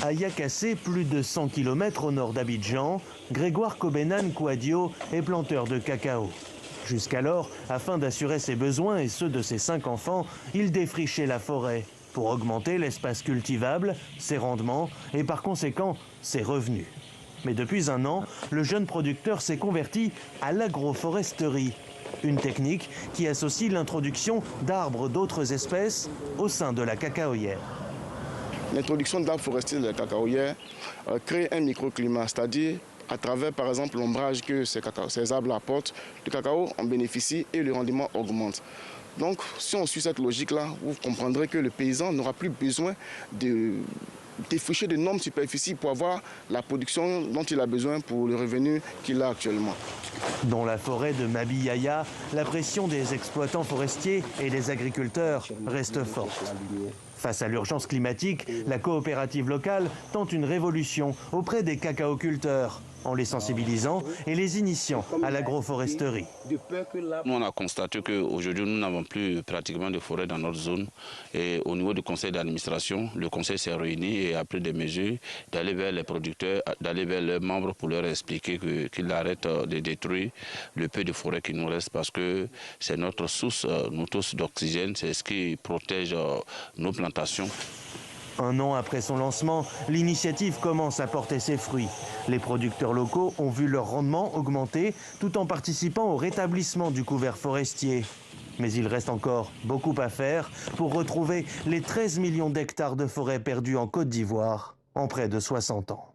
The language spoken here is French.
À Yakassé, plus de 100 km au nord d'Abidjan, Grégoire Kobenan Kouadio est planteur de cacao. Jusqu'alors, afin d'assurer ses besoins et ceux de ses 5 enfants, il défrichait la forêt pour augmenter l'espace cultivable, ses rendements et par conséquent ses revenus. Mais depuis un an, le jeune producteur s'est converti à l'agroforesterie, une technique qui associe l'introduction d'arbres d'autres espèces au sein de la cacaoyère. L'introduction d'arbres forestiers de la cacaoyère crée un microclimat, c'est-à-dire à travers par exemple l'ombrage que ces arbres apportent, le cacao en bénéficie et le rendement augmente. Donc si on suit cette logique-là, vous comprendrez que le paysan n'aura plus besoin de défricher d'énormes superficies pour avoir la production dont il a besoin pour le revenu qu'il a actuellement. Dans la forêt de Mabiyaya, la pression des exploitants forestiers et des agriculteurs reste forte. Face à l'urgence climatique, la coopérative locale tente une révolution auprès des cacaoculteurs, en les sensibilisant et les initiant à l'agroforesterie. Nous, on a constaté qu'aujourd'hui, nous n'avons plus pratiquement de forêt dans notre zone. Et au niveau du conseil d'administration, le conseil s'est réuni et a pris des mesures d'aller vers les producteurs, d'aller vers leurs membres pour leur expliquer qu'ils arrêtent de détruire le peu de forêt qui nous reste parce que c'est notre source, nous tous, d'oxygène, c'est ce qui protège nos plantations. Un an après son lancement, l'initiative commence à porter ses fruits. Les producteurs locaux ont vu leur rendement augmenter tout en participant au rétablissement du couvert forestier. Mais il reste encore beaucoup à faire pour retrouver les 13 millions d'hectares de forêt perdus en Côte d'Ivoire en près de 60 ans.